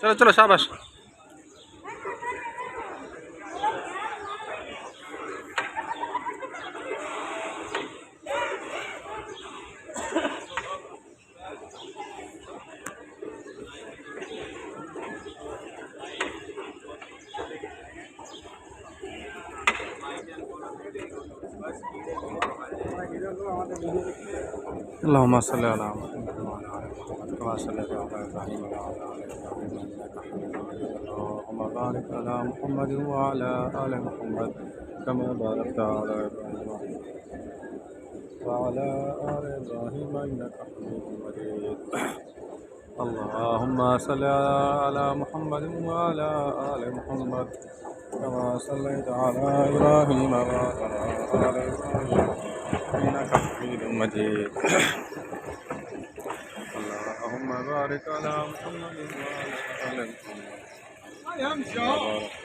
चलो चलो शाबाश। اللهم صل على محمد وعلى ال محمد كما صليت على ابراهيم وعلى ال ابراهيم انك حميد مجيد. اللهم بارك على محمد وعلى ال محمد كما باركت على ابراهيم وعلى ال ابراهيم انك حميد مجيد. اللهم صل على محمد وعلى ال محمد كما صليت على ابراهيم وعلى ال ابراهيم انك حميد مجيد. اللهم بارك على محمد وعلى ال محمد.